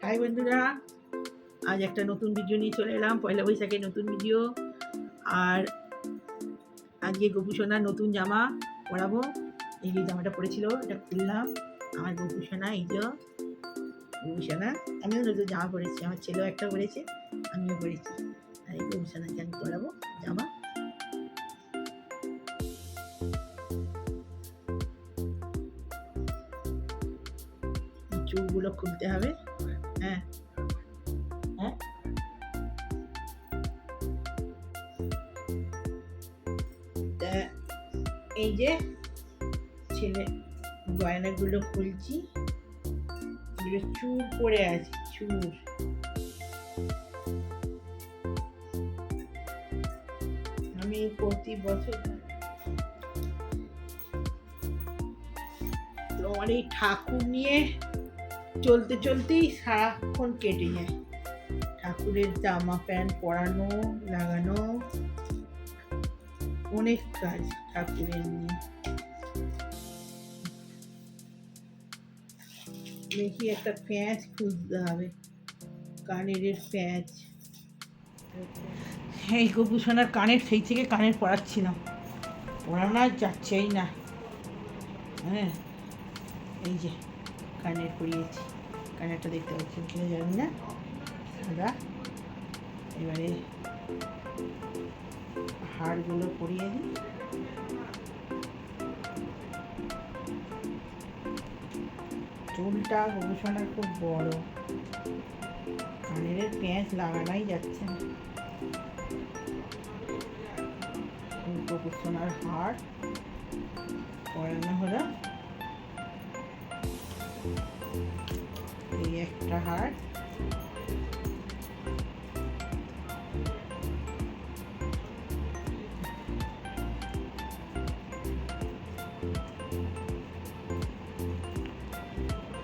High বন্ধুরা, আজ একটা নতুন ভিডিও নিয়ে চলে এলাম। পয়লা বৈশাখের নতুন ভিডিও। আর আজকে গোপুসোনার নতুন জামা পরাবো। এই যে জামাটা পরেছিল, এটা খুললাম। আমার গোপুসোনা, এই যে গোপুসোনা। আমিও নতুন জামা পরেছি, আমার ছেলেও একটা পরেছে, আমিও পরেছি। আর এই গোপুসোনাকে আমি পরাবো জামা। চুলগুলো খুলতে হবে। হ্যাঁ হ্যাঁ, এই যে ছেলে গয়নাগুলো খুলছি। এগুলো চুর পড়ে আছে, চুর। আমি প্রতি বছর তোমার এই ঠাকুর নিয়ে চলতে চলতেই সারাক্ষণ কেটে যায়। ঠাকুরের জামা প্যান্ট পরানো, লাগানো, অনেক কাজ ঠাকুরের নিয়ে। দেখি একটা প্যাঁচ খুঁজতে হবে, কানের প্যাঁচ। এই গোপুসোনার কানের, সেই থেকে কানের পরাচ্ছিলাম, পরানো আর যাচ্ছেই না। হ্যাঁ, এই যে কানের পরিয়েছি, কানেরটা দেখতে পাচ্ছি কিনা জানি না, সাদা। এবারে হাড়গুলো পরিয়ে দিই। চুলটা গোপুসোনার খুব বড়, কানের প্যাঁচ লাগানোই যাচ্ছে না। গোপুসোনার হাড় পরানো হলো। এই একটা হাড়,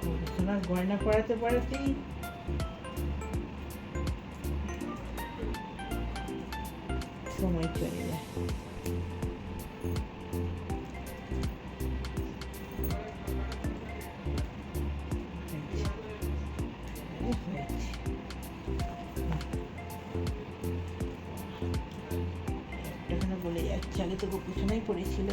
গোপুসোনার গয়না পরাতে পরাতেই সময় চলে যায়। একটা বলে যাচ্ছে, আগে তো গোপুসোনাই পড়েছিল।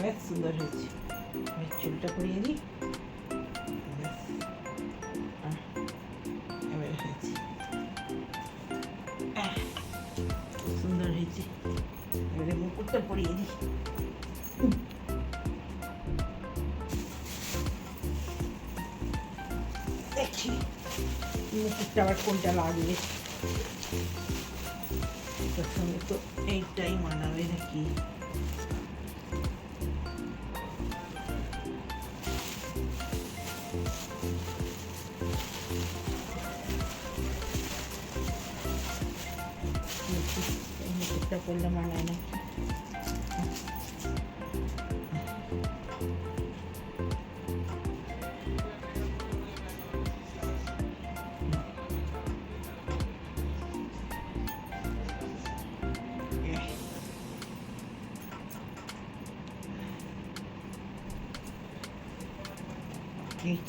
বেশ সুন্দর হয়েছে। চুলটা করিয়ে দিই। এবারে হয়েছে, সুন্দর হয়েছে। এবারে মুকুটটা পরিয়ে দিই। দেখি মুকুটটা আবার কোনটা লাগবে। এটার সঙ্গে তো এইটাই মানাবে নাকি। মুকুটটা করলে মানায় না। এই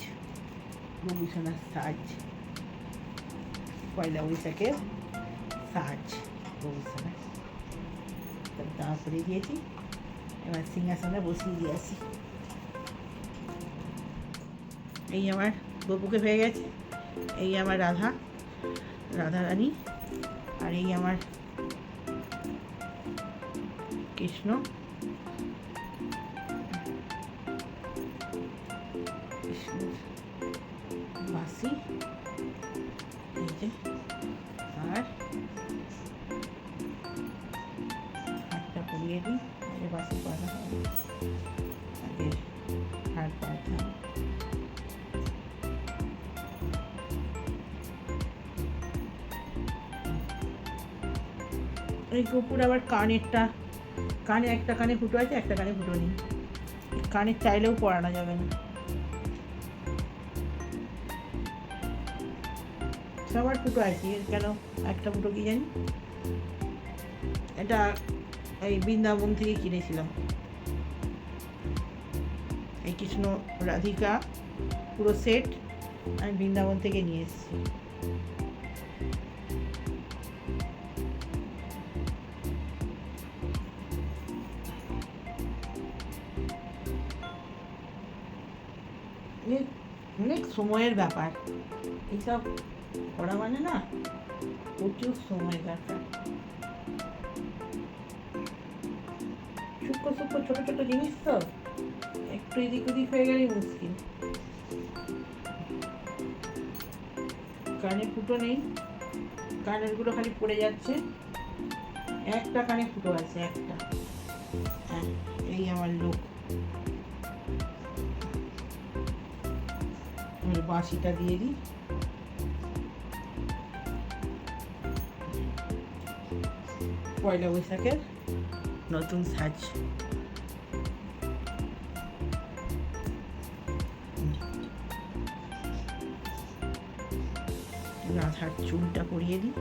গোপুসোনার সাজ, পয়লা বৈশাখের সাজ গোপুসোনা। জামা পরিয়ে দিয়েছি, এবার সিংহাসনে বসিয়ে দিয়ে আসি। এই আমার গপুকে হয়ে গেছে। এই আমার রাধা রানী, আর এই আমার কৃষ্ণ। বাসি, এই যে, আর হাতটা পরিয়ে দিই। বাসি পরা হবে, আগে হাত পরাতে হবে। এই গোপুর আবার কানেরটা কানে একটা কানে ফুটো আছে, একটা কানে ফুটো নেই। কানের চাইলেও পরানো যাবে না। সবার ফুটো আছে, কেন একটা ফুটো কি জানি। এটা এই বৃন্দাবন থেকে কিনেছিলাম, এই কৃষ্ণ রাধিকা পুরো সেট আমি বৃন্দাবন থেকে নিয়ে এসেছি। অনেক সময়ের ব্যাপার এইসব করা, মানে না প্রচুর সময় দরকার। সূক্ষ্ম সূক্ষ্ম ছোট ছোট জিনিস তো, একটু এদিক ওদিক হয়ে গেলেই মুশকিল। কানে ফুটো নেই, কানের গুলো খালি পড়ে যাচ্ছে। একটা কানে ফুটো আছে, একটা। হ্যাঁ, এই আমার লোক। বাঁশিটা দিয়ে দিই। পয়লা বৈশাখের নতুন সাজ। রাধার চুলটা পরিয়ে দিই।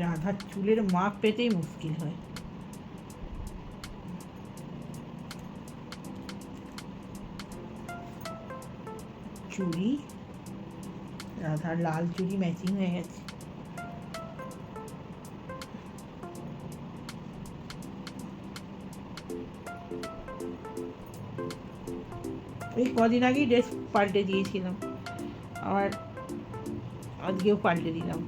রাধার চুলের মাপ পেতেই মুশকিল হয়। চুড়ি, রাধার লাল চুড়ি ম্যাচিং হয়ে গেছে। এই কদিন আগেই ড্রেস পাল্টে দিয়েছিলাম, আবার আজকেও পাল্টে দিলাম।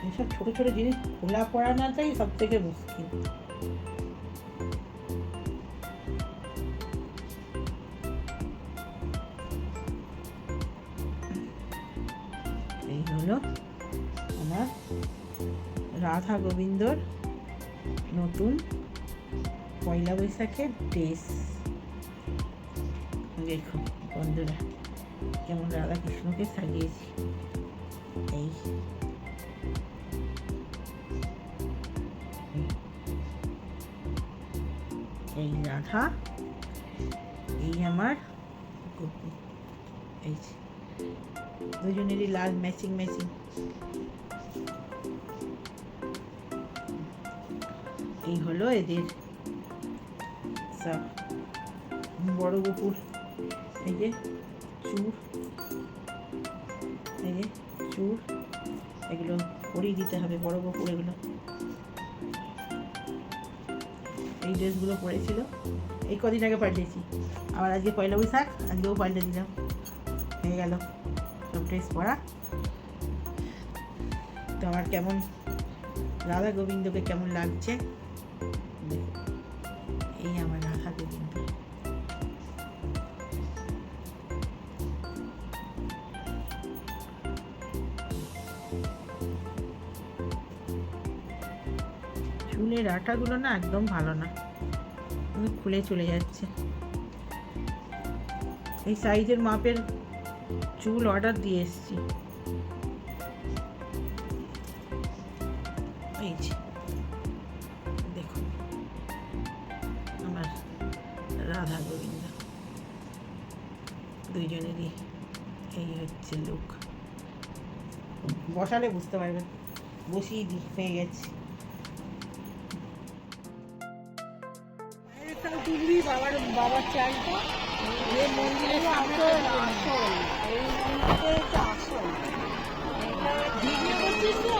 এইসব ছোট ছোট জিনিস খোলা পড়ানোটাই সব থেকে মুশকিল। এই হলো আমার রাধা গোবিন্দর নতুন পয়লা বৈশাখের ড্রেস। দেখুন বন্ধুরা, কেমন রাধা কৃষ্ণকে সাজিয়েছি। এই এই রাধা, এই আমার গোপী। এই দুজনেরই লাল ম্যাচিং ম্যাচিং। এই হলো এদের সব। বড় গোপুর এই যে চুর, এই যে চুর, এগুলো পরিয়ে দিতে হবে বড় গোপুর। এগুলো এই ড্রেসগুলো পরেছিল, এই কদিন আগে পাল্টেছি। আবার আজকে পয়লা বৈশাখ, আজকেও পাল্টে দিলাম। হয়ে গেল সব ড্রেস পরা। তো আমার কেমন রাধা গোবিন্দকে কেমন লাগছে, এই আমার রাধা গোবিন্দ। চুলের আটাগুলো না একদম ভালো না, খুলে চলে যাচ্ছে। এই সাইজের মাপের চুল অর্ডার দিয়ে এসেছি। এই দেখুন আমার রাধা গোবিন্দ দুইজনেরই এই হচ্ছে লুক। বসালে বুঝতে পারবেন, বসিয়ে দিই, হয়ে গেছে। বাবার চালটা এই মন্দিরে আসল, এই মন্দিরে আসল। ভিডিও করছিস তো?